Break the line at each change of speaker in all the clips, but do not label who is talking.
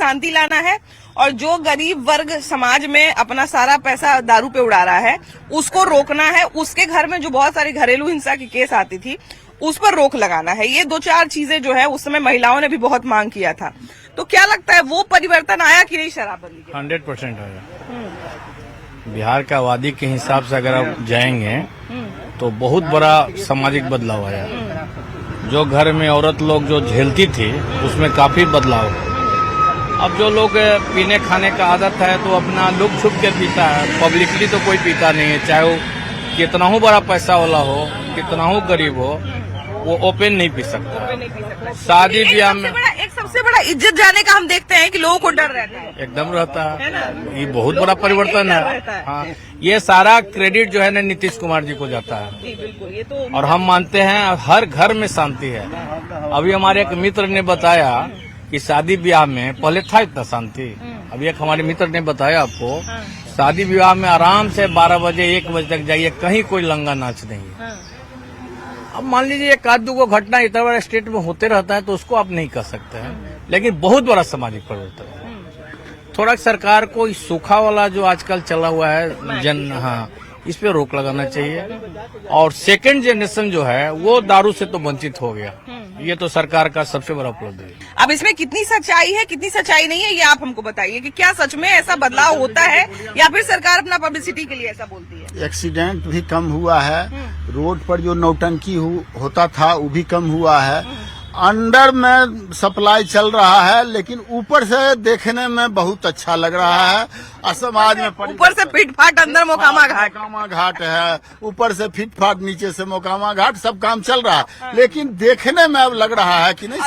शांति लाना है और जो गरीब वर्ग समाज में अपना सारा पैसा दारू पे उड़ा रहा है उसको रोकना है। उसके घर में जो बहुत सारी घरेलू हिंसा की केस आती थी उस पर रोक लगाना है। ये 2-4 चीजें जो है उस समय महिलाओं ने भी बहुत मांग किया था। तो क्या लगता है वो परिवर्तन आया कि नहीं शराबबंदी के?
100% आया। बिहार का आबादी के हिसाब से अगर आप जाएंगे तो बहुत बड़ा सामाजिक बदलाव आया। जो घर में औरत लोग जो झेलती थी उसमें काफी बदलाव। अब जो लोग पीने खाने का आदत है तो अपना लुक छुप के पीता है, पब्लिकली तो कोई पीता नहीं है। चाहे वो कितना हो बड़ा पैसा वाला हो, कितना हो गरीब हो, वो ओपन नहीं पी सकता। शादी ब्याह में
एक सबसे बड़ा इज्जत जाने का हम देखते हैं कि लोगों को डर रहता है।
एकदम रहता है। ये बहुत बड़ा परिवर्तन है। हाँ, ये सारा क्रेडिट जो है ना नीतीश कुमार जी को जाता है।
जी बिल्कुल, ये तो
और हम मानते हैं हर घर में शांति है। अभी हमारे एक मित्र ने बताया कि शादी ब्याह में पहले था इतना शांति। अभी एक हमारे मित्र ने बताया आपको, शादी विवाह में आराम से 12 बजे 1 बजे तक जाइए, कहीं कोई लंगा नाच नहीं है। अब मान लीजिए एक आध दो घटना इतना बड़ा स्टेट में होते रहता है तो उसको आप नहीं कर सकते हैं, लेकिन बहुत बड़ा सामाजिक परिवर्तन है। थोड़ा सरकार को इस सूखा वाला जो आजकल चला हुआ है हाँ, इस पे रोक लगाना चाहिए। और सेकंड जनरेशन जो है वो दारू से तो वंचित हो गया। ये तो सरकार का सबसे बड़ा उपलब्धि है।
अब इसमें कितनी सच्चाई है कितनी सच्चाई नहीं है ये आप हमको बताइए कि क्या सच में ऐसा बदलाव होता है या फिर सरकार अपना पब्लिसिटी के लिए ऐसा बोलती है?
एक्सीडेंट भी कम हुआ है, रोड पर जो नौटंकी होता था वो भी कम हुआ है। अंडर में सप्लाई चल रहा है लेकिन ऊपर से देखने में बहुत अच्छा लग रहा है। समाज में
ऊपर से फिट फाट अंदर मोकामा
घाट है, ऊपर से फिट फाट नीचे से मोकामा घाट, सब काम चल रहा है। लेकिन देखने में अब लग रहा है कि नहीं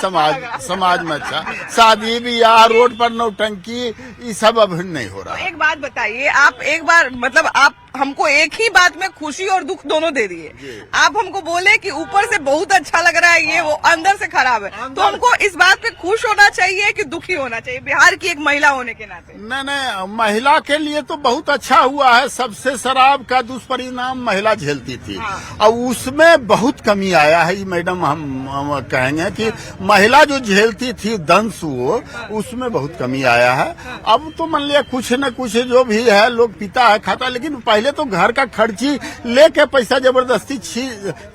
समाज में अच्छा। शादी ब्याह, रोड पर नौटंकी, ये सब अब नहीं हो रहा है।
एक बात बताइए, आप एक बार मतलब आप हमको एक ही बात में खुशी और दुख दोनों दे दिए। आप हमको बोले कि ऊपर से बहुत अच्छा लग रहा है ये, वो अंदर से खराब है। तो हमको इस बात पे खुश होना चाहिए कि दुखी होना चाहिए बिहार की एक महिला होने के नाते?
नहीं, महिला के लिए तो बहुत अच्छा हुआ है। सबसे शराब का दुष्परिणाम महिला झेलती थी और उसमें बहुत कमी आया है। मैडम हम कहेंगे कि महिला जो झेलती थी दंश, वो उसमें बहुत कमी आया है। अब तो मान लिया कुछ न कुछ जो भी है लोग पीता है खाता, लेकिन पहले तो घर का खर्ची लेके पैसा जबरदस्ती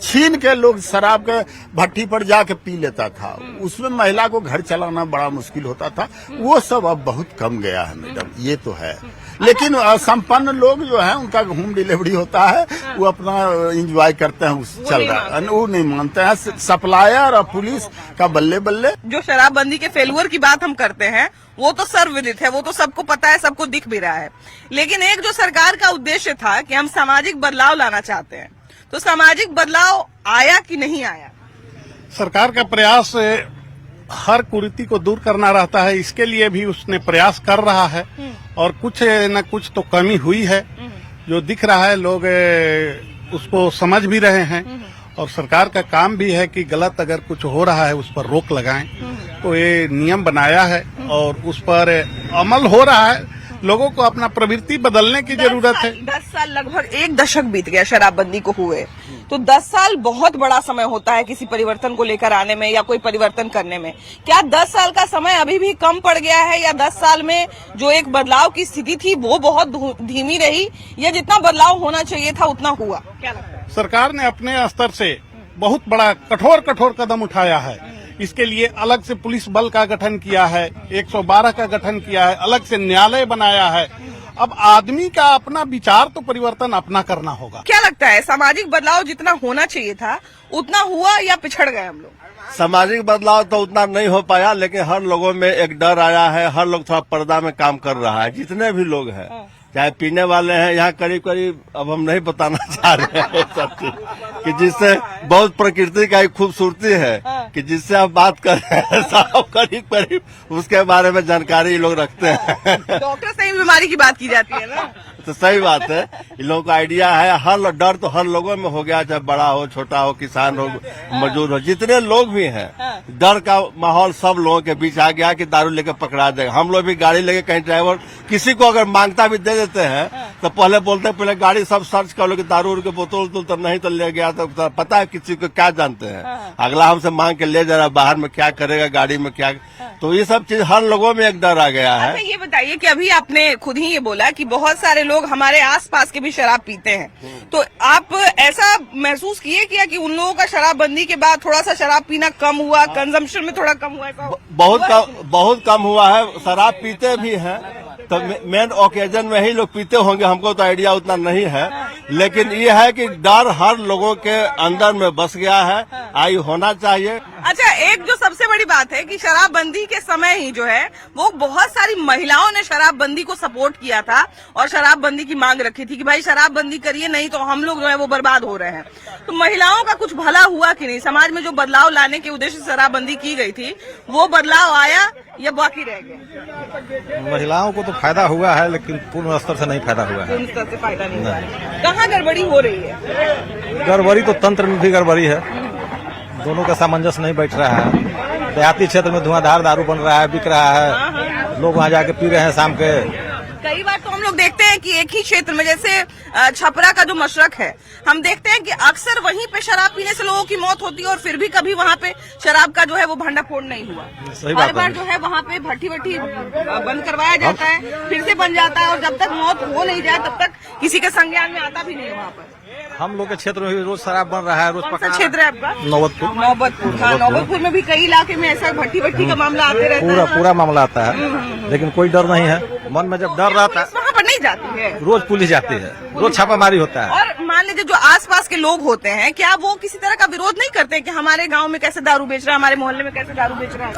छीन के लोग शराब के भट्टी पर जाके पी लेता था। उसमें महिला को घर चलाना बड़ा मुश्किल होता था। वो सब अब बहुत कम गया है मैडम, ये तो है। लेकिन संपन्न लोग जो है उनका होम डिलीवरी होता है, वो अपना एंजॉय करते हैं, चल रहा है। वो नहीं मानते हैं। सप्लायर और पुलिस का बल्ले बल्ले।
जो शराबबंदी के फेलुअर की बात हम करते हैं वो तो सर्वविदित है, वो तो सबको पता है, सबको दिख भी रहा है। लेकिन एक जो सरकार का उद्देश्य था कि हम सामाजिक बदलाव लाना चाहते हैं, तो सामाजिक बदलाव आया कि नहीं आया?
सरकार का प्रयास हर कुरीति को दूर करना रहता है, इसके लिए भी उसने प्रयास कर रहा है और कुछ न कुछ तो कमी हुई है जो दिख रहा है। लोग उसको समझ भी रहे हैं और सरकार का काम भी है कि गलत अगर कुछ हो रहा है उस पर रोक लगाएं। तो ये नियम बनाया है और उस पर अमल हो रहा है। लोगों को अपना प्रवृत्ति बदलने की जरूरत है।
10 साल, लगभग 1 दशक बीत गया शराबबंदी को हुए, तो 10 साल बहुत बड़ा समय होता है किसी परिवर्तन को लेकर आने में या कोई परिवर्तन करने में। क्या 10 साल का समय अभी भी कम पड़ गया है या 10 साल में जो एक बदलाव की स्थिति थी वो बहुत धीमी रही या जितना बदलाव होना चाहिए था उतना हुआ? क्या लगता है?
सरकार ने अपने स्तर से बहुत बड़ा कठोर कदम उठाया है। इसके लिए अलग से पुलिस बल का गठन किया है, 112 का गठन किया है, अलग से न्यायालय बनाया है। अब आदमी का अपना विचार तो परिवर्तन अपना करना होगा।
क्या लगता है सामाजिक बदलाव जितना होना चाहिए था उतना हुआ या पिछड़ गए हम लोग?
सामाजिक बदलाव तो उतना नहीं हो पाया, लेकिन हर लोगों में एक डर आया है। हर लोग थोड़ा पर्दा में काम कर रहा है। जितने भी लोग हैं, चाहे पीने वाले हैं, यहाँ करीब करीब अब हम नहीं बताना चाह रहे हैं सब चीज, कि जिससे बहुत प्रकृति का एक खूबसूरती है कि जिससे आप बात कर रहे हैं सब करीब करीब उसके बारे में जानकारी लोग रखते हैं।
डॉक्टर से ही बीमारी की बात की जाती है ना,
तो सही बात है। इन लोगों का आइडिया है। हर डर तो हर लोगों में हो गया, चाहे बड़ा हो, छोटा हो, किसान हो, मजदूर हो, जितने लोग भी हैं, डर का माहौल सब लोगों के बीच आ गया कि दारू लेकर पकड़ा जाएगा। हम लोग भी गाड़ी लेके कहीं ड्राइवर किसी को अगर मांगता भी दे देते हैं तो पहले बोलते पहले गाड़ी सब सर्च कर लो कि दारू उरू के बोतल तो नहीं तो ले गया तो पता है किसी को क्या जानते हैं। अगला हमसे मांग के ले जा रहा बाहर में क्या करेगा गाड़ी में क्या, तो ये सब चीज हर लोगों में एक डर आ गया है।
अच्छा ये बताइए कि अभी आपने खुद ही ये बोला कि बहुत सारे लोग हमारे आसपास के भी शराब पीते हैं, तो आप ऐसा महसूस किए क्या कि उन लोगों का शराबबंदी के बाद थोड़ा सा शराब पीना कम हुआ, कंजम्पशन में थोड़ा कम हुआ?
बहुत कम हुआ है। शराब पीते भी हैं तो मेन ओकेजन में ही लोग पीते होंगे, हमको तो आइडिया उतना नहीं है, लेकिन ये है कि डर हर लोगों के अंदर में बस गया है, आई होना चाहिए।
अच्छा एक जो सबसे बड़ी बात है कि शराबबंदी के समय ही जो है वो बहुत सारी महिलाओं ने शराबबंदी को सपोर्ट किया था और शराबबंदी की मांग रखी थी कि भाई शराबबंदी करिए नहीं तो हम लोग जो है वो बर्बाद हो रहे हैं। तो महिलाओं का कुछ भला हुआ कि नहीं? समाज में जो बदलाव लाने के उद्देश्य से शराबबंदी की गई थी वो बदलाव आया या बाकी रह गया?
महिलाओं को तो फायदा हुआ है लेकिन पूर्ण स्तर से नहीं फायदा हुआ है।
पूर्ण स्तर से फायदा नहीं हुआ है। कहाँ गड़बड़ी हो रही है?
गड़बड़ी तो तंत्र में भी गड़बड़ी है, दोनों का सामंजस्य नहीं बैठ रहा है। देहाती क्षेत्र में धुआंधार दारू बन रहा है, बिक रहा है, लोग वहाँ जाके पी रहे हैं शाम के।
कई बार तो हम लोग देखते हैं कि एक ही क्षेत्र में जैसे छपरा का जो मशरक है, हम देखते हैं कि अक्सर वहीं पे शराब पीने से लोगों की मौत होती है और फिर भी कभी वहाँ पे शराब का जो है वो भंडाफोड़ नहीं हुआ। हर बार जो है वहाँ पे भट्टी बंद करवाया जाता है, फिर से बन जाता है और जब तक मौत हो नहीं जाए तब तक किसी के संज्ञान में आता भी नहीं है वहाँ पर।
हम लोग के क्षेत्र में भी रोज शराब बन रहा है, रोज
कौन सा क्षेत्र है आपका?
नौबतपुर।
हाँ, नौबतपुर में भी कई इलाके में ऐसा भट्टी का मामला आते रहता है।
पूरा मामला आता है, लेकिन कोई डर नहीं है। मन में जब डर रहता है
वहाँ पर नहीं जाती है,
रोज पुलिस जाती है, रोज छापामारी होता है।
और मान लीजिए जो आसपास के लोग होते हैं क्या वो किसी तरह का विरोध नहीं करते कि हमारे गांव में कैसे दारू बेच रहा है, हमारे मोहल्ले में कैसे दारू बेच रहा है?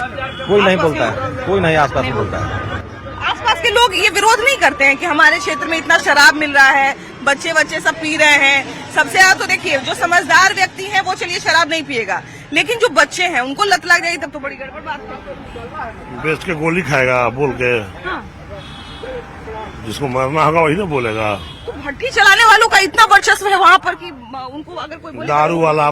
कोई नहीं बोलता है, कोई नहीं आसपास में बोलता है।
आसपास के लोग ये विरोध नहीं करते हैं कि हमारे क्षेत्र में इतना शराब मिल रहा है, बच्चे सब पी रहे हैं। सबसे ज्यादा तो देखिए जो समझदार व्यक्ति है वो चलिए शराब नहीं पिएगा, लेकिन जो बच्चे हैं उनको लत लग जाएगी तब तो बड़ी गड़बड़ बात है।
बेच के गोली खाएगा बोल के, जिसको मरना होगा वही ना बोलेगा।
तो भट्टी चलाने वालों का इतना वर्चस्व है वहाँ पर कि उनको अगर कोई बोले
दारू वाला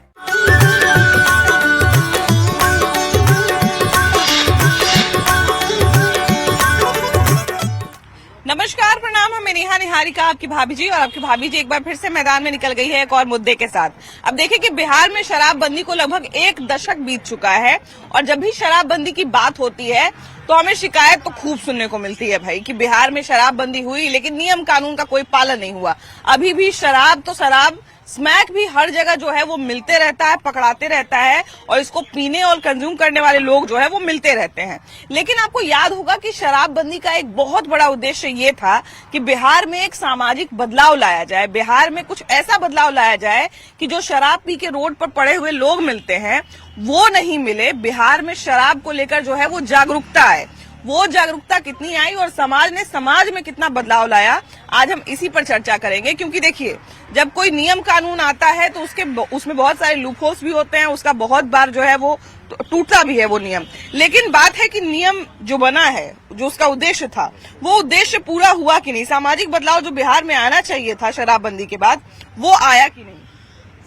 नमस्कार प्रणाम, हम नेहा निहारिका आपकी भाभी जी, और आपकी भाभी जी एक बार फिर से मैदान में निकल गई है एक और मुद्दे के साथ। अब देखिए कि बिहार में शराबबंदी को लगभग 1 दशक बीत चुका है और जब भी शराबबंदी की बात होती है तो हमें शिकायत तो खूब सुनने को मिलती है भाई कि बिहार में शराबबंदी हुई लेकिन नियम कानून का कोई पालन नहीं हुआ। अभी भी शराब तो शराब, स्मैक भी हर जगह जो है वो मिलते रहता है, पकड़ाते रहता है और इसको पीने और कंज्यूम करने वाले लोग जो है वो मिलते रहते हैं। लेकिन आपको याद होगा कि शराबबंदी का एक बहुत बड़ा उद्देश्य ये था कि बिहार में एक सामाजिक बदलाव लाया जाए, बिहार में कुछ ऐसा बदलाव लाया जाए कि जो शराब पी के रोड पर पड़े हुए लोग मिलते हैं वो नहीं मिले। बिहार में शराब को लेकर जो है वो जागरूकता आए। वो जागरूकता कितनी आई और समाज में कितना बदलाव लाया, आज हम इसी पर चर्चा करेंगे। क्योंकि देखिए जब कोई नियम कानून आता है तो उसमें बहुत सारे लूपहोल्स भी होते हैं, उसका बहुत बार जो है वो टूटता भी है वो नियम। लेकिन बात है कि नियम जो बना है, जो उसका उद्देश्य था, वो उद्देश्य पूरा हुआ कि नहीं? सामाजिक बदलाव जो बिहार में आना चाहिए था शराबबंदी के बाद वो आया कि नहीं?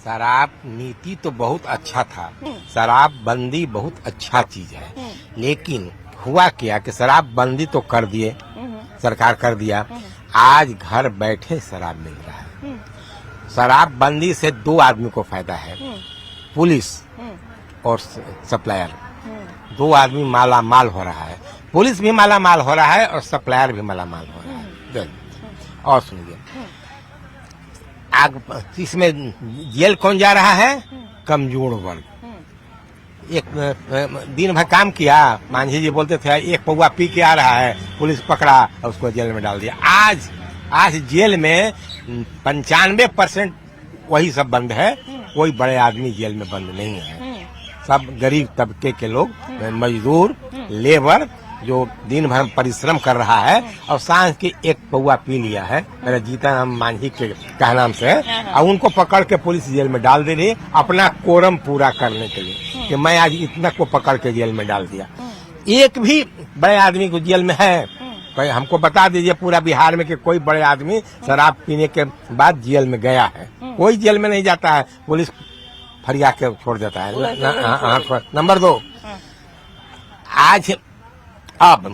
शराब नीति तो बहुत अच्छा था, शराबबंदी बहुत अच्छा चीज है, लेकिन हुआ क्या कि शराबबंदी तो कर दिए, सरकार कर दिया, आज घर बैठे शराब मिल रहा है। शराबबंदी से 2 आदमी को फायदा है, पुलिस और सप्लायर। 2 आदमी माला माल हो रहा है, पुलिस भी माला माल हो रहा है और सप्लायर भी माला माल हो रहा है। और सुनिए, इसमें जेल कौन जा रहा है? कमजोर वर्ग। एक दिन भर काम किया, मांझी जी बोलते थे 1 पौवा पी के आ रहा है, पुलिस पकड़ा और उसको जेल में डाल दिया। आज जेल में 95% वही सब बंद है, कोई बड़े आदमी जेल में बंद नहीं है। सब गरीब तबके के लोग, मजदूर, लेबर जो दिन भर परिश्रम कर रहा है और सांझ के 1 पौवा पी लिया है, मेरा जीता राम मांझी के कहनाम से, और उनको पकड़ के पुलिस जेल में डाल दे रही अपना कोरम पूरा करने के लिए कि मैं आज इतना को पकड़ के जेल में डाल दिया। एक भी बड़े आदमी को जेल में है? हमको बता दीजिए पूरा बिहार में कि कोई बड़े आदमी शराब पीने के बाद जेल में गया है? कोई जेल में नहीं जाता है, पुलिस फरिया के छोड़ देता है। नंबर 2, आज अब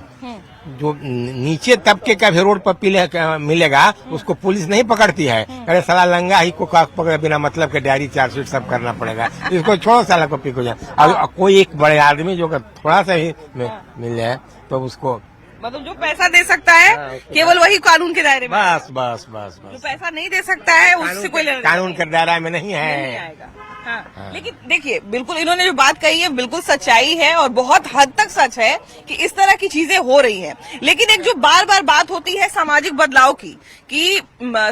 जो नीचे तबके का भी रोड पर मिलेगा उसको पुलिस नहीं पकड़ती है। अरे साला लंगा ही को पकड़े बिना मतलब के डायरी चार्जशीट सब करना पड़ेगा। इसको छोड़ो साला को पिको जाए। अब कोई एक बड़े आदमी जो थोड़ा सा ही मिल जाए तो उसको
मतलब जो पैसा दे सकता है केवल वही कानून के दायरे में।
बस बस बस
जो
बस
पैसा नहीं दे सकता है उससे कोई लेना
कानून के दायरा में नहीं
नहीं
है।
आएगा। हाँ। लेकिन देखिए बिल्कुल इन्होंने जो बात कही है बिल्कुल सच्चाई है और बहुत हद तक सच है कि इस तरह की चीजें हो रही हैं। लेकिन एक जो बार बार बात होती है सामाजिक बदलाव की कि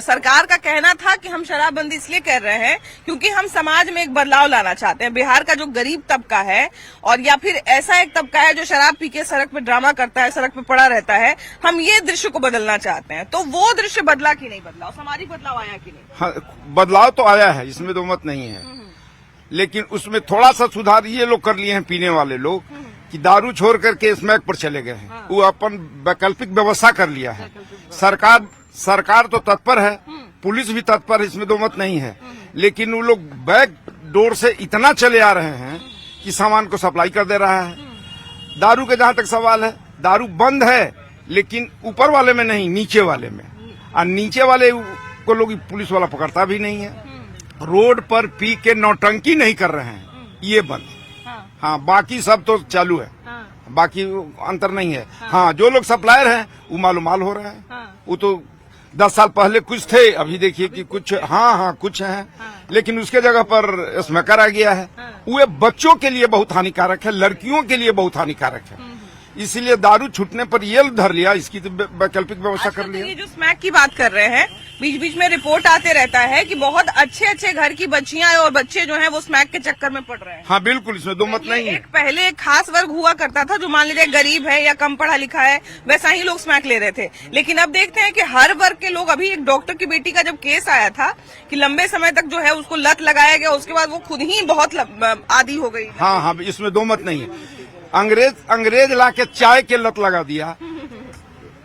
सरकार का कहना था कि हम शराबबंदी इसलिए कर रहे हैं क्योंकि हम समाज में एक बदलाव लाना चाहते हैं। बिहार का जो गरीब तबका है और या फिर ऐसा एक तबका है जो शराब पी के सड़क पे ड्रामा करता है, सड़क पे पड़ा रहता है, हम ये दृश्य को बदलना चाहते हैं। तो वो दृश्य बदला कि नहीं बदला, सामाजिक बदलाव आया कि नहीं?
हाँ, बदलाव तो आया है, इसमें दो मत नहीं है, लेकिन उसमें थोड़ा सा सुधार ये लोग कर लिए हैं पीने वाले लोग कि दारू छोड़ करके स्मैक पर चले गए हैं। वो अपन वैकल्पिक व्यवस्था कर लिया है। सरकार तो तत्पर है, पुलिस भी तत्पर है, इसमें दो मत नहीं है, लेकिन वो लोग बैक डोर से इतना चले आ रहे हैं कि सामान को सप्लाई कर दे रहा है। दारू के जहां तक सवाल है, दारू बंद है लेकिन ऊपर वाले में नहीं, नीचे वाले में, और नीचे वाले को लोग पुलिस वाला पकड़ता भी नहीं है। रोड पर पी के नौटंकी नहीं कर रहे हैं, ये बंद। हाँ, बाकी सब तो चालू है, बाकी अंतर नहीं है। हाँ, जो लोग सप्लायर हैं वो मालूमाल हो रहे हैं। वो तो 10 साल पहले कुछ थे, अभी देखिए कि कुछ कुछ हैं, लेकिन उसके जगह पर स्मैकर आ गया है। वो बच्चों के लिए बहुत हानिकारक है, लड़कियों के लिए बहुत हानिकारक है। इसीलिए दारू छूटने पर ये धर लिया, इसकी तो वैकल्पिक व्यवस्था कर लिया।
ये जो स्मैक की बात कर रहे हैं, बीच बीच में रिपोर्ट आते रहता है कि बहुत अच्छे अच्छे घर की बच्चियां और बच्चे जो हैं वो स्मैक के चक्कर में पड़ रहे हैं।
हाँ बिल्कुल, इसमें दो मत नहीं है।
एक पहले एक खास वर्ग हुआ करता था जो मान लीजिए गरीब है या कम पढ़ा लिखा है, वैसा ही लोग स्मैक ले रहे थे। लेकिन अब देखते हैं कि हर वर्ग के लोग, अभी एक डॉक्टर की बेटी का जब केस आया था कि लंबे समय तक जो है उसको लत लगाया गया, उसके बाद वो खुद ही बहुत आदी हो गई।
हाँ, इसमें दो मत नहीं है। अंग्रेज लाके चाय के लत लगा दिया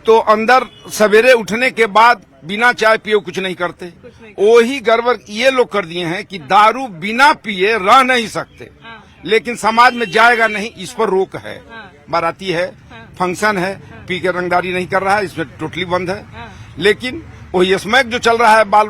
तो अंदर सवेरे उठने के बाद बिना चाय पिए कुछ नहीं करते। वही गड़बड़ ये लोग कर दिए हैं कि दारू बिना पिए रह नहीं सकते, लेकिन समाज में जाएगा नहीं, इस पर रोक है। बाराती है, फंक्शन है, पी के रंगदारी नहीं कर रहा है, इसमें टोटली बंद है। लेकिन वही स्मैक जो चल रहा है बाल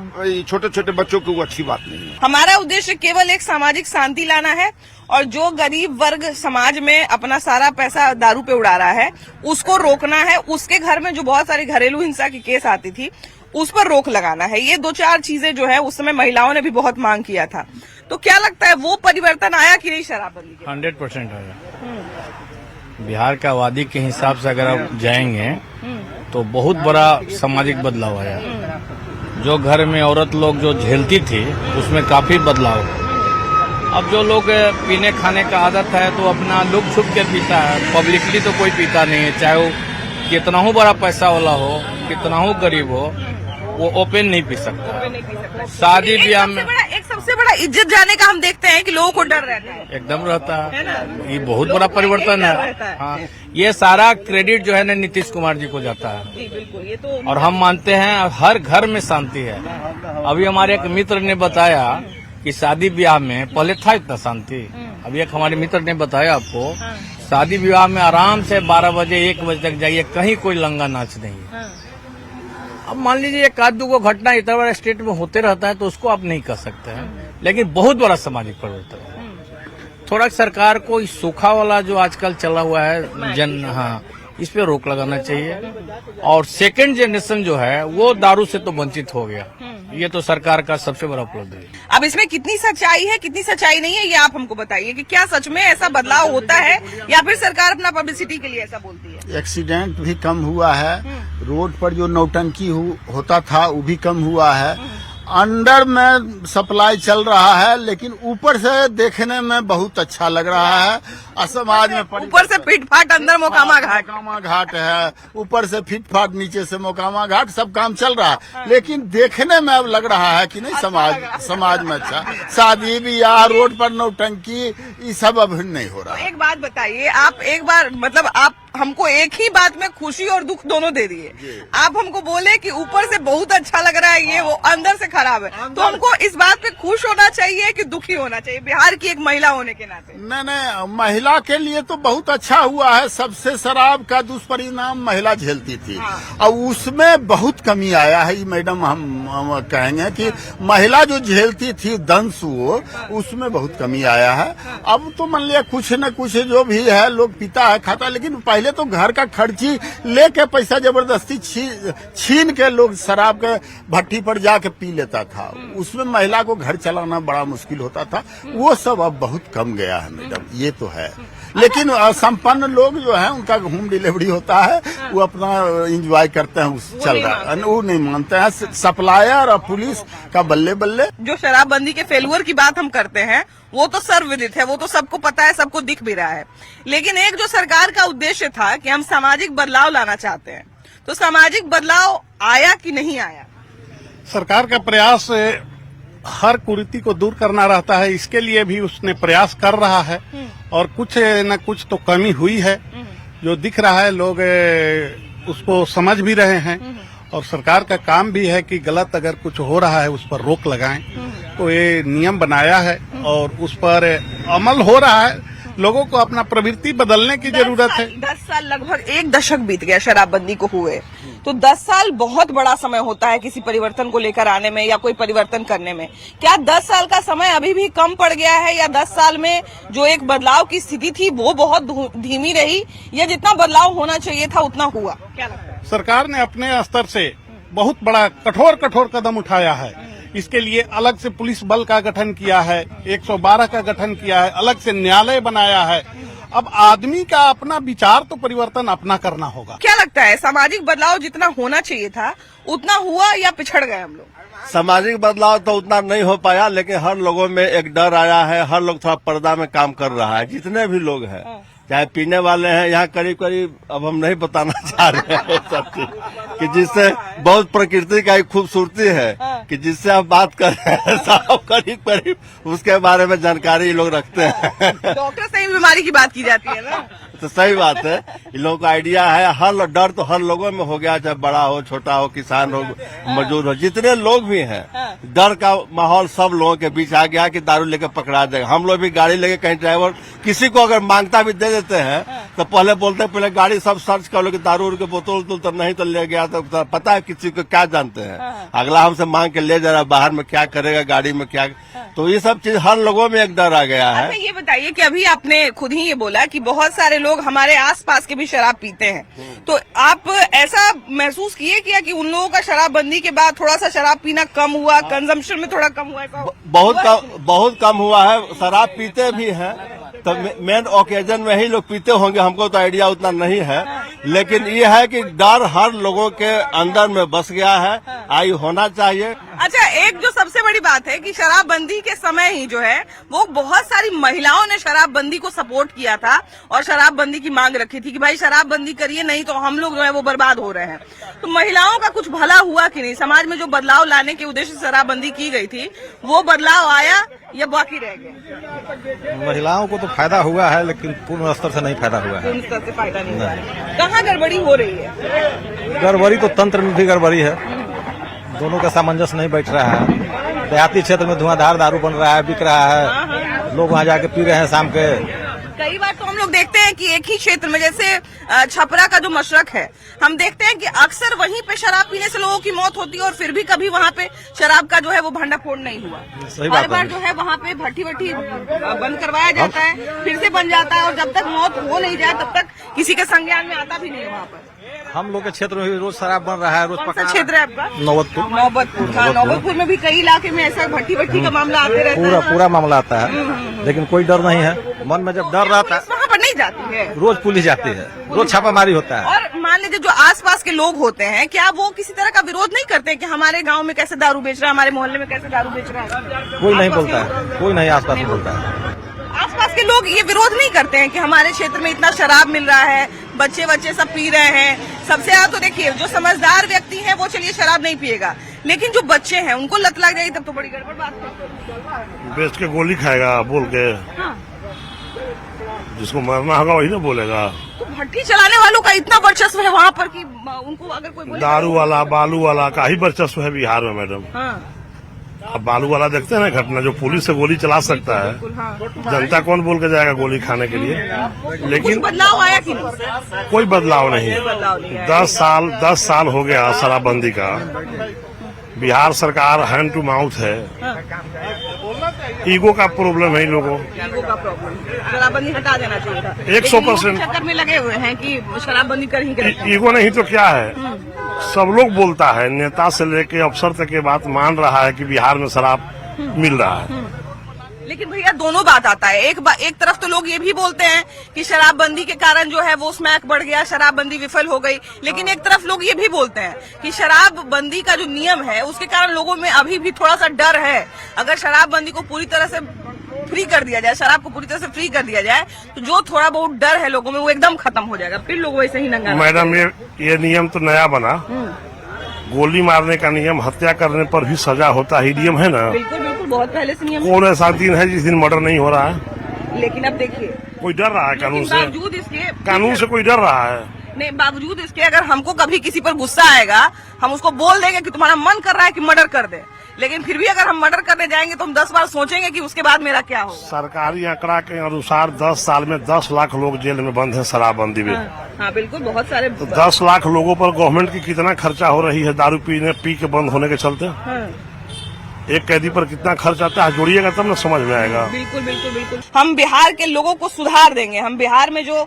छोटे छोटे बच्चों को, वो अच्छी बात नहीं है।
हमारा उद्देश्य केवल एक सामाजिक शांति लाना है और जो गरीब वर्ग समाज में अपना सारा पैसा दारू पे उड़ा रहा है उसको रोकना है। उसके घर में जो बहुत सारी घरेलू हिंसा की केस आती थी उस पर रोक लगाना है। ये 2-4 चीजें जो है उस समय महिलाओं ने भी बहुत मांग किया था। तो क्या लगता है वो परिवर्तन आया कि नहीं शराबबंदी के?
100% आया। बिहार का आबादी के हिसाब से अगर आप जाएंगे तो बहुत बड़ा सामाजिक बदलाव आया। जो घर में औरत लोग जो झेलती थी उसमें काफी बदलाव। अब जो लोग पीने खाने का आदत है तो अपना लुक छुप के पीता है, पब्लिकली तो कोई पीता नहीं है। चाहे वो कितना हो बड़ा पैसा वाला हो, कितना हो गरीब हो, वो ओपन नहीं पी सकता। शादी ब्याह में
एक सबसे बड़ा इज्जत जाने का हम देखते हैं कि लोगों को डर रहता है।
एकदम रहता है। ये बहुत बड़ा परिवर्तन है। हाँ, ये सारा क्रेडिट जो है ना नीतीश कुमार जी को जाता है।
जी बिल्कुल, ये तो
और हम मानते हैं हर घर में शांति है। अभी हमारे एक मित्र ने बताया कि शादी ब्याह में पहले था इतना शांति। अभी एक हमारे मित्र ने बताया आपको, शादी विवाह में आराम से 12 बजे 1 बजे तक जाइए, कहीं कोई लंगा नाच नहीं है। अब मान लीजिए एक आध दो घटना इतना बड़ा स्टेट में होते रहता है तो उसको आप नहीं कर सकते हैं, लेकिन बहुत बड़ा सामाजिक परिवर्तन है। थोड़ा सरकार को इस सूखा वाला जो आजकल चला हुआ है हाँ, इस पे रोक लगाना चाहिए। और सेकंड जनरेशन जो है वो दारू से तो वंचित हो गया। ये तो सरकार का सबसे बड़ा उपलब्धि है।
अब इसमें कितनी सच्चाई है कितनी सच्चाई नहीं है ये आप हमको बताइए कि क्या सच में ऐसा बदलाव होता है या फिर सरकार अपना पब्लिसिटी के लिए ऐसा बोलती है?
एक्सीडेंट भी कम हुआ है, रोड पर जो नौटंकी होता था वो भी कम हुआ है। अंडर में सप्लाई चल रहा है, लेकिन ऊपर से देखने में बहुत अच्छा लग रहा है। समाज में
ऊपर से फिट फाट, अंदर मोकामा
घाट है, ऊपर से फिट फाट, नीचे से मोकामा घाट, सब काम चल रहा है। लेकिन देखने में अब लग रहा है कि नहीं समाज में अच्छा। शादी ब्याह, रोड पर नौटंकी, ये सब अब नहीं हो रहा है।
एक बात बताइए, आप एक बार मतलब आप हमको एक ही बात में खुशी और दुख दोनों दे दिए। आप हमको बोले कि ऊपर से बहुत अच्छा लग रहा है ये, वो अंदर से खराब है, तो हमको इस बात पे खुश होना चाहिए कि दुखी होना चाहिए बिहार की एक महिला होने के नाते?
नहीं, महिला के लिए तो बहुत अच्छा हुआ है। सबसे शराब का दुष्परिणाम महिला झेलती थी और उसमें बहुत कमी आया है। मैडम हम कहेंगे कि महिला जो झेलती थी दंश, वो उसमें बहुत कमी आया है। अब तो मान लिया कुछ न कुछ जो भी है लोग पीता है खाता है, लेकिन पहले तो घर का खर्ची लेके पैसा जबरदस्ती छीन के लोग शराब के भट्टी पर जाके पी लेता था। उसमें महिला को घर चलाना बड़ा मुश्किल होता था। वो सब अब बहुत कम गया है मैडम, ये तो है। लेकिन संपन्न लोग जो है उनका होम डिलीवरी होता है, वो अपना एंजॉय करते हैं, चल रहा है। वो नहीं मानते हैं। सप्लायर और पुलिस का बल्ले बल्ले।
जो शराबबंदी के फेलुअर की बात हम करते हैं वो तो सर्वविदित है, वो तो सबको पता है, सबको दिख भी रहा है। लेकिन एक जो सरकार का उद्देश्य था कि हम सामाजिक बदलाव लाना चाहते हैं, तो सामाजिक बदलाव आया कि नहीं आया?
सरकार का प्रयास हर कुरीति को दूर करना रहता है, इसके लिए भी उसने प्रयास कर रहा है और कुछ न कुछ तो कमी हुई है जो दिख रहा है। लोग उसको समझ भी रहे हैं और सरकार का काम भी है कि गलत अगर कुछ हो रहा है उस पर रोक लगाएं। तो ये नियम बनाया है और उस पर अमल हो रहा है। लोगों को अपना प्रवृत्ति बदलने की जरूरत है।
10 साल, लगभग एक दशक बीत गया शराबबंदी को हुए, तो 10 साल बहुत बड़ा समय होता है किसी परिवर्तन को लेकर आने में या कोई परिवर्तन करने में। क्या 10 साल का समय अभी भी कम पड़ गया है, या 10 साल में जो एक बदलाव की स्थिति थी वो बहुत धीमी रही, या जितना बदलाव होना चाहिए था उतना हुआ? क्या लगता है?
सरकार ने अपने स्तर से बहुत बड़ा कठोर कदम उठाया है। इसके लिए अलग से पुलिस बल का गठन किया है, 112 का गठन किया है, अलग से न्यायालय बनाया है। अब आदमी का अपना विचार तो परिवर्तन अपना करना होगा।
क्या लगता है सामाजिक बदलाव जितना होना चाहिए था उतना हुआ या पिछड़ गए हम लोग?
सामाजिक बदलाव तो उतना नहीं हो पाया, लेकिन हर लोगों में एक डर आया है। हर लोग थोड़ा पर्दा में काम कर रहा है, जितने भी लोग हैं, चाहे पीने वाले हैं। यहाँ करीब करीब अब हम नहीं बताना चाह रहे हैं सब चीज, कि जिससे बहुत प्रकृति का एक खूबसूरती है कि जिससे आप बात कर रहे हैं सब करीब करीब उसके बारे में जानकारी लोग रखते हैं।
डॉक्टर से ही बीमारी की बात की जाती है ना,
तो सही बात है। इन लोगों का आइडिया है। हर डर तो हर लोगों में हो गया, चाहे बड़ा हो, छोटा हो, किसान हो, मजदूर हो, जितने लोग भी हैं, डर का माहौल सब लोगों के बीच आ गया कि दारू लेके पकड़ा जाएगा। हम लोग भी गाड़ी लेके कहीं ड्राइवर किसी को अगर मांगता भी दे देते हैं तो पहले बोलते हैं पहले गाड़ी सब सर्च कर लो कि दारू के बोतल तो नहीं तो ले गया, तो पता है किसी को क्या जानते हैं। अगला हमसे मांग के ले जा रहा है, बाहर में क्या करेगा, गाड़ी में क्या। तो ये सब चीज हर लोगों में एक डर आ गया है।
अच्छा ये बताइए कि अभी आपने खुद ही ये बोला कि बहुत सारे लोग हमारे आसपास के भी शराब पीते हैं, तो आप ऐसा महसूस किए क्या कि उन लोगों का शराबबंदी के बाद थोड़ा सा शराब पीना कम हुआ, कंजम्पशन में थोड़ा कम हुआ?
बहुत कम हुआ है। शराब पीते भी हैं तो मेन ओकेजन में ही लोग पीते होंगे, हमको तो आइडिया उतना नहीं है। लेकिन ये है कि डर हर लोगों के अंदर में बस गया है, आई होना चाहिए।
अच्छा एक जो सबसे बड़ी बात है कि शराबबंदी के समय ही जो है वो बहुत सारी महिलाओं ने शराबबंदी को सपोर्ट किया था और शराबबंदी की मांग रखी थी कि भाई शराबबंदी करिए, नहीं तो हम लोग जो है वो बर्बाद हो रहे हैं। तो महिलाओं का कुछ भला हुआ कि नहीं? समाज में जो बदलाव लाने के उद्देश्य से शराबबंदी की गई थी वो बदलाव आया या बाकी रह गया?
महिलाओं को तो फायदा हुआ है, लेकिन पूर्ण स्तर से नहीं फायदा हुआ है।
पूर्ण स्तर से फायदा नहीं हुआ है। कहाँ गड़बड़ी हो रही है?
गड़बड़ी तो तंत्र में भी गड़बड़ी है, दोनों का सामंजस्य नहीं बैठ रहा है। देहाती क्षेत्र में धुआंधार दारू बन रहा है, बिक रहा है, लोग वहाँ जाके पी रहे हैं शाम के।
कई बार तो हम लोग देखते हैं कि एक ही क्षेत्र में, जैसे छपरा का जो मशरक है, हम देखते हैं कि अक्सर वहीं पे शराब पीने से लोगों की मौत होती है और फिर भी कभी वहाँ पे शराब का जो है वो भंडाफोड़ नहीं हुआ। हर बार जो है वहाँ पे भट्टी बंद करवाया जाता है, फिर से बन जाता है और जब तक मौत हो नहीं जाए तब तक किसी के संज्ञान में आता भी नहीं है वहाँ पर।
हम लोग के क्षेत्र में भी रोज शराब बन रहा है, रोज
कौन सा क्षेत्र है आपका?
नौबतपुर।
नौबतपुर में भी कई इलाके में ऐसा भट्टी का मामला आते रहता है।
पूरा मामला आता है, लेकिन कोई डर नहीं है। मन में जब डर रहता है,
वहाँ पर नहीं जाती है,
रोज पुलिस जाती है, रोज छापामारी होता है।
और मान लीजिए जो आसपास के लोग होते हैं, क्या वो किसी तरह का विरोध नहीं करते कि हमारे गांव में कैसे दारू बेच रहा है, हमारे मोहल्ले में कैसे दारू बेच रहा है?
कोई नहीं बोलता है, कोई नहीं आसपास में बोलता है।
आसपास के लोग ये विरोध नहीं करते हैं कि हमारे क्षेत्र में इतना शराब मिल रहा है, बच्चे सब पी रहे हैं। सबसे ज्यादा तो देखिए जो समझदार व्यक्ति है वो चलिए शराब नहीं पिएगा, लेकिन जो बच्चे हैं उनको लत लग जाएगी तब तो बड़ी गड़बड़ बात है।
बेच के गोली खाएगा बोल के।
हाँ।
जिसको मरना होगा वही ना बोलेगा।
तो भट्टी चलाने वालों का इतना वर्चस्व है वहाँ पर कि उनको अगर कोई बोले
दारू वाला बालू वाला का ही वर्चस्व है बिहार में मैडम।
हाँ,
अब बालू वाला देखते हैं ना घटना, जो पुलिस से गोली चला सकता है,
हाँ।
जनता कौन बोल के जाएगा गोली खाने के लिए।
कुछ
लेकिन
बदलाव आया कि नहीं?
कोई बदलाव नहीं।
बदलाव नहीं आया।
10 साल हो गया शराबबंदी का। बिहार सरकार हैंड टू माउथ है। ईगो का प्रॉब्लम है इन लोगों को।
ईगो का प्रॉब्लम, शराबबंदी हटा देना चाहिए था।
100%
चक्कर में लगे हुए हैं कि शराबबंदी कर ही करें।
ईगो नहीं तो क्या है, सब लोग बोलता है, नेता से लेके अफसर तक ये बात मान रहा है कि बिहार में शराब मिल रहा है।
लेकिन भैया दोनों बात आता है। एक तरफ तो लोग ये भी बोलते हैं कि शराबबंदी के कारण जो है वो स्मैक बढ़ गया, शराबबंदी विफल हो गई। लेकिन एक तरफ लोग ये भी बोलते हैं कि शराबबंदी का जो नियम है उसके कारण लोगों में अभी भी थोड़ा सा डर है। अगर शराबबंदी को पूरी तरह से फ्री कर दिया जाए, शराब को पूरी तरह से फ्री कर दिया जाए, तो जो थोड़ा बहुत डर है लोगों में वो एकदम खत्म हो जाएगा। फिर लोग वैसे ही नंगा।
मैडम ये नियम तो नया बना। गोली मारने का नियम, हत्या करने पर भी सजा होता ही नियम है ना।
बिल्कुल बिल्कुल, बहुत पहले से नियम है।
कौन ऐसा दिन है जिस दिन मर्डर नहीं हो रहा है?
लेकिन अब देखिए,
कोई डर रहा है कानून से?
बावजूद इसके,
कानून से कोई डर रहा है?
नहीं, बावजूद इसके अगर हमको कभी किसी पर गुस्सा आएगा, हम उसको बोल देंगे कि तुम्हारा मन कर रहा है कि मर्डर कर दे, लेकिन फिर भी अगर हम मर्डर करने जाएंगे तो हम 10 बार सोचेंगे कि उसके बाद मेरा क्या होगा।
सरकारी आंकड़ा के अनुसार 10 साल में 10 लाख लोग जेल में बंद हैं शराबबंदी में।
हाँ बिल्कुल, बहुत सारे।
तो 10 लाख लोगों पर गवर्नमेंट की कितना खर्चा हो रही है दारू पी के बंद होने के चलते?
हाँ।
एक कैदी पर कितना खर्च आता है, जोड़िएगा तब ना समझ में आएगा।
बिल्कुल बिल्कुल बिल्कुल। हम बिहार के लोगों को सुधार देंगे। हम बिहार में जो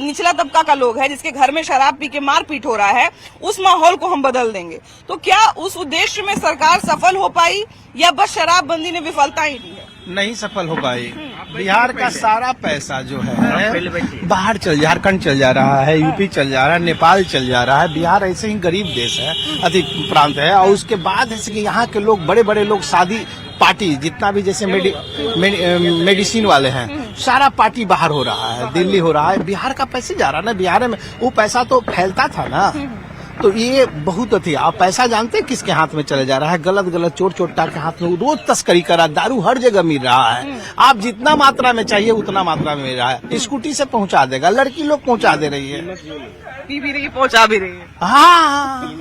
निचला तबका का लोग है, जिसके घर में शराब पी के मारपीट हो रहा है, उस माहौल को हम बदल देंगे। तो क्या उस उद्देश्य में सरकार सफल हो पाई या बस शराबबंदी ने विफलता ही दी है?
नहीं सफल हो पाई। बिहार का सारा पैसा जो है बाहर झारखंड चल जा रहा है, यूपी चल जा रहा है, नेपाल चल जा रहा है। बिहार ऐसे ही गरीब देश है, अधिक प्रांत है। और उसके बाद है कि यहाँ के लोग, बड़े बड़े लोग, शादी पार्टी जितना भी जैसे मेडिसिन वाले हैं, सारा पार्टी बाहर हो रहा है, दिल्ली हो रहा है। बिहार का पैसे जा रहा है ना, बिहार में वो पैसा तो फैलता था ना। तो ये बहुत थी। आप पैसा जानते हैं किसके हाथ में चले जा रहा है? गलत चोर चोटा के हाथ में रोज तस्करी कर रहा है। दारू हर जगह मिल रहा है। आप जितना मात्रा में चाहिए उतना मात्रा में मिल रहा है। स्कूटी से पहुंचा देगा, लड़की लोग पहुंचा दे रही है,
पी भी रही है, पहुंचा भी रही है।
हाँ,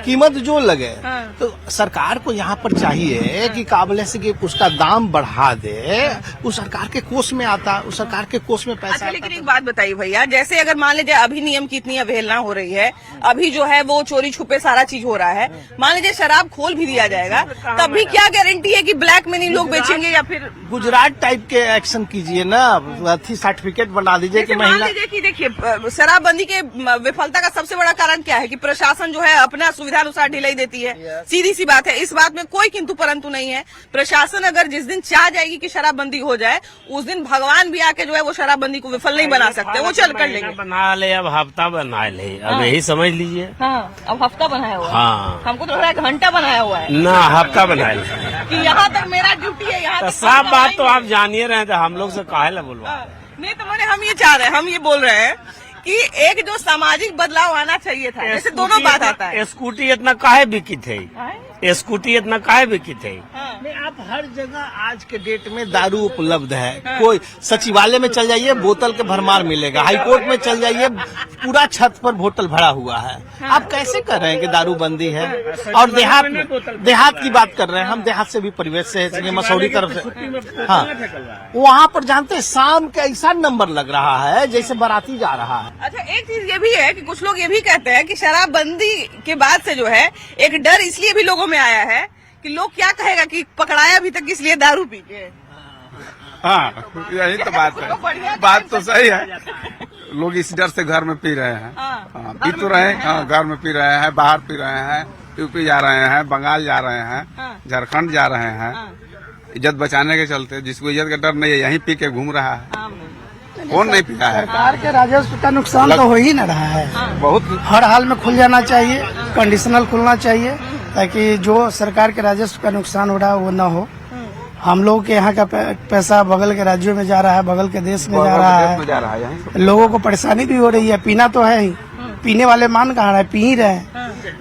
कीमत जो लगे।
हाँ।
तो सरकार को यहाँ पर चाहिए कि काबिल से कि उसका दाम बढ़ा दे। उस सरकार के कोष में आता, उस सरकार के कोष में पैसा।
अच्छा, लेकिन एक बात बताइए भैया, जैसे अगर मान लीजिए अभी नियम की इतनी अवहेलना हो रही है, अभी जो है वो चोरी छुपे सारा चीज हो रहा है, मान लीजिए शराब खोल भी दिया जाएगा, तब भी क्या गारंटी है कि ब्लैक में नहीं लोग बेचेंगे? या फिर
गुजरात टाइप के एक्शन कीजिए ना, अथी सर्टिफिकेट बना दीजिए कि
मान
महिला।
लीजिए कि देखिए, शराबबंदी के विफलता का सबसे बड़ा कारण क्या है कि प्रशासन जो है अपना सुविधा अनुसार ढिलाई देती है। सीधी सी बात है, इस बात में कोई किंतु परंतु नहीं है। प्रशासन अगर जिस दिन चाह जाएगी कि शराबबंदी हो जाए, उस दिन भगवान भी आके जो है वो शराबबंदी को विफल नहीं बना सकते, वो चल कर लेंगे।
बना ले, अब हफ्ता बना ले, अब यही समझ लीजिए।
हाँ, अब हफ्ता बनाया हुआ है।
हाँ,
हमको तो लग रहा है घंटा बनाया हुआ है
ना हफ्ता बना ले
कि यहाँ तक मेरा ड्यूटी है, यहाँ तक
सब बात तो आप जानिए रहे थे, हम लोग से काहे ला बोलवा।
नहीं तो मैंने, हम ये चाह रहे हैं, हम ये बोल रहे हैं कि एक जो सामाजिक बदलाव आना चाहिए था, जैसे दोनों बात आता है।
स्कूटी इतना काहे बिकी थे? स्कूटी इतना काहे बिकी थे?
नहीं, आप हर जगह आज के डेट में दारू उपलब्ध है। कोई सचिवालय में चल जाइए, बोतल के भरमार मिलेगा। हाई कोर्ट में चल जाइए, पूरा छत पर बोतल भरा हुआ है। आप कैसे कर रहे हैं कि दारू बंदी है? और देहात की बात कर रहे हैं हम, देहात से भी परिवेश से, मसौरी तरफ से। हाँ, वहाँ पर जानते हैं शाम का ऐसा नंबर लग रहा है जैसे बाराती जा रहा है।
अच्छा, एक चीज ये भी है कि कुछ लोग ये भी कहते हैं कि शराबबंदी के बाद से जो है एक डर इसलिए भी लोगों में आया है कि लोग क्या कहेगा कि पकड़ाया अभी तक इसलिए दारू पी के।
हाँ, यही तो बात है। बात तो सही है। लोग इस डर से घर में पी रहे हैं। हाँ, पी तो रहे हैं, घर में पी रहे हैं, बाहर पी रहे हैं, यूपी जा रहे हैं, बंगाल जा रहे हैं, झारखंड जा रहे हैं। इज्जत बचाने के चलते, जिसको इज्जत का डर नहीं है, यहीं पी के घूम रहा है। कौन नहीं पिया है?
सरकार के राजस्व का नुकसान तो हो ही न रहा है।
बहुत
हर हाल में खुल जाना चाहिए, कंडीशनल खुलना चाहिए, ताकि जो सरकार के राजस्व का नुकसान हो रहा है वो न हो। हम लोग के यहाँ का पैसा बगल के राज्यों में जा रहा है, बगल के देश में जा रहा है। लोगों को परेशानी भी हो रही है। पीना तो है ही, पीने वाले मान कहाँ रहे, पी ही रहे।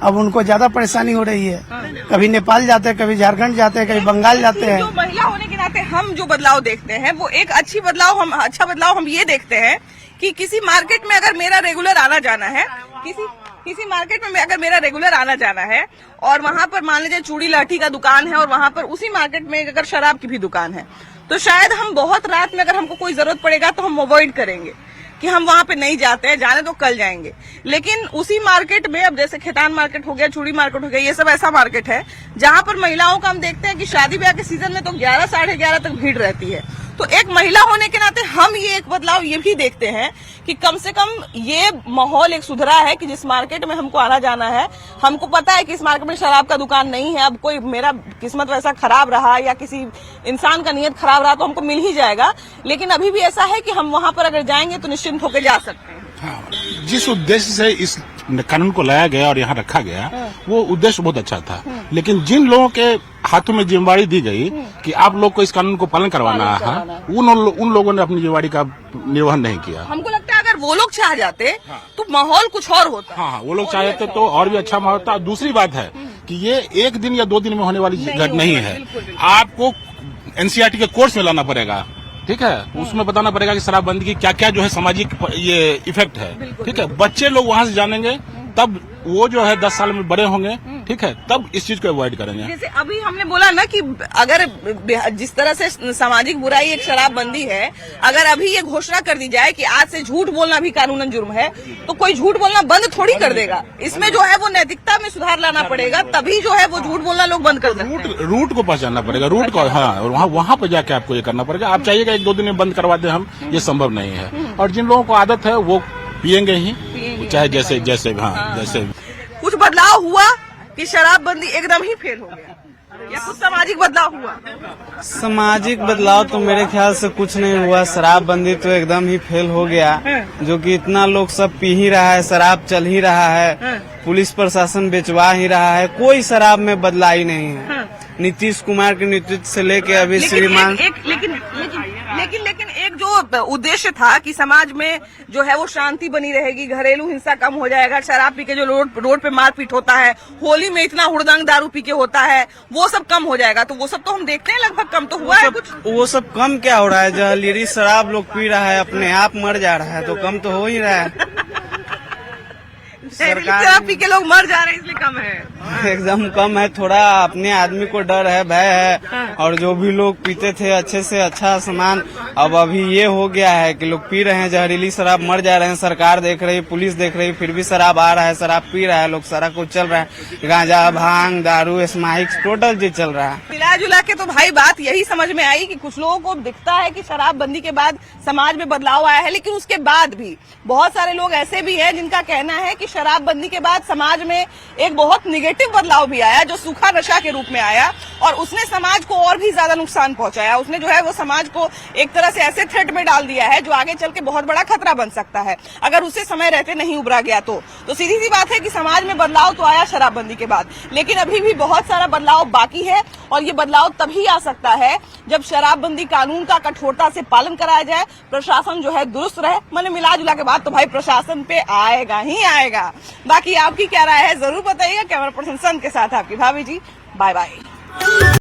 अब उनको ज्यादा परेशानी हो रही है। कभी नेपाल जाते हैं, कभी झारखंड जाते हैं, कभी बंगाल जाते हैं।
जो महिला होने के नाते हम जो बदलाव देखते हैं वो एक अच्छा बदलाव हम ये देखते हैं कि किसी मार्केट में अगर मेरा रेगुलर आना जाना है, किसी मार्केट में अगर मेरा रेगुलर आना जाना है और वहां पर मान लीजिए चूड़ी लाठी का दुकान है और वहां पर उसी मार्केट में अगर शराब की भी दुकान है, तो शायद हम बहुत रात में अगर हमको कोई जरूरत पड़ेगा तो हम अवॉइड करेंगे कि हम वहां पे नहीं जाते हैं, जाने तो कल जाएंगे। लेकिन उसी मार्केट में, अब जैसे खेतान मार्केट हो गया, चूड़ी मार्केट हो गया, ये सब ऐसा मार्केट है जहां पर महिलाओं का हम देखते हैं कि शादी ब्याह के सीजन में तो 11 साढ़े 11 तक भीड़ रहती है। तो एक महिला होने के नाते हम ये एक बदलाव ये भी देखते हैं कि कम से कम ये माहौल एक सुधरा है कि जिस मार्केट में हमको आना जाना है, हमको पता है कि इस मार्केट में शराब का दुकान नहीं है। अब कोई मेरा किस्मत वैसा खराब रहा या किसी इंसान का नियत खराब रहा तो हमको मिल ही जाएगा, लेकिन अभी भी ऐसा है कि हम वहां पर अगर जाएंगे तो निश्चिंत होकर जा सकते हैं।
हाँ, जिस उद्देश्य से इस कानून को लाया गया और यहाँ रखा गया, वो उद्देश्य बहुत अच्छा था। लेकिन जिन लोगों के हाथों में जिम्मेवारी दी गई कि आप लोग को इस कानून को पालन करवाना है, उन लोगों ने अपनी जिम्मेवारी का निर्वहन नहीं किया।
हमको लगता है अगर वो लोग चाह जाते तो माहौल कुछ और होता।
हाँ, वो लोग चाह जाते तो और भी अच्छा माहौल होता। दूसरी बात है कि ये 1 दिन या 2 दिन में होने वाली घटना नहीं है। आपको एनसीईआरटी के कोर्स में लाना पड़ेगा, ठीक है, उसमें बताना पड़ेगा कि शराबबंदी की क्या क्या जो है सामाजिक ये इफेक्ट है, ठीक है। बच्चे लोग वहां से जानेंगे, तब वो जो है 10 साल में बड़े होंगे, ठीक है, तब इस चीज को अवॉइड करेंगे।
जैसे अभी हमने बोला ना कि अगर जिस तरह से सामाजिक बुराई एक शराबबंदी है, अगर अभी ये घोषणा कर दी जाए कि आज से झूठ बोलना भी कानूनन जुर्म है, तो कोई झूठ बोलना बंद थोड़ी कर देगा। इसमें जो है वो नैतिकता में सुधार लाना पड़ेगा, तभी जो है वो झूठ बोलना लोग बंद कर देंगे।
रूट को पहचानना पड़ेगा, रूट को, हाँ, और वहाँ पे जाके आपको ये करना पड़ेगा। आप चाहिएगा 1-2 दिन में बंद करवा दें हम, ये संभव नहीं है। और जिन लोगों को आदत है वो पियेंगे ही, चाहे जैसे
कुछ बदलाव हुआ कि शराबबंदी एकदम ही फेल हो गया, या कुछ सामाजिक बदलाव हुआ?
सामाजिक बदलाव तो मेरे ख्याल से कुछ नहीं हुआ। शराबबंदी तो एकदम ही फेल हो गया, जो कि इतना लोग सब पी ही रहा है, शराब चल ही रहा है, पुलिस प्रशासन बेचवा ही रहा है, कोई शराब में बदलाई नहीं है। नीतीश कुमार के नेतृत्व से लेके अभी श्रीमान लेकिन एक जो उद्देश्य था कि समाज में जो है वो शांति बनी रहेगी, घरेलू हिंसा कम हो जाएगा, शराब पी के जो रोड पे मारपीट होता है, होली में इतना हुड़दंग दारू पी के होता है, वो सब कम हो जाएगा। तो वो सब तो हम देखते हैं, लगभग कम तो हुआ है कुछ। वो सब कम क्या हो रहा है? जहरीली शराब लोग पी रहा है, अपने आप मर जा रहा है, तो कम तो हो ही रहा है।
शराब पी के लोग मर जा रहे हैं इसलिए कम है,
एकदम कम है। थोड़ा अपने आदमी को डर है, भय है, और जो भी लोग पीते थे अच्छे से अच्छा सामान, अब अभी ये हो गया है कि लोग पी रहे हैं जहरीली शराब, मर जा रहे हैं। सरकार देख रही, पुलिस देख रही, फिर भी शराब आ रहा है, शराब पी रहा है लोग, सारा कुछ चल रहा है, गांजा, भांग, दारू, स्माइक, टोटल चीज चल रहा है।
मिला जुला के तो भाई बात यही समझ में आई कि कुछ लोगों को दिखता है कि शराबबंदी के बाद समाज में बदलाव आया है, लेकिन उसके बाद भी बहुत सारे लोग ऐसे भी हैं जिनका कहना है कि शराबबंदी के बाद समाज में एक बहुत निगेटिव बदलाव भी आया, जो सूखा नशा के रूप में आया, और उसने समाज को और भी ज्यादा नुकसान पहुंचाया। उसने जो है वो समाज को एक तरह से ऐसे थ्रेट में डाल दिया है जो आगे चल के बहुत बड़ा खतरा बन सकता है, अगर उसे समय रहते नहीं उभरा गया तो सीधी सी बात है कि समाज में बदलाव तो आया शराबबंदी के बाद, लेकिन अभी भी बहुत सारा बदलाव बाकी है, और ये बदलाव तभी आ सकता है जब शराबबंदी कानून का कठोरता से पालन कराया जाए, प्रशासन जो है दुरुस्त रहे। मैंने मिला जुला के बाद तो भाई प्रशासन पे आएगा ही आएगा। बाकी आपकी क्या राय है जरूर बताइएगा। कैमरा पर्सन सन के साथ आपकी भाभी जी, बाय बाय।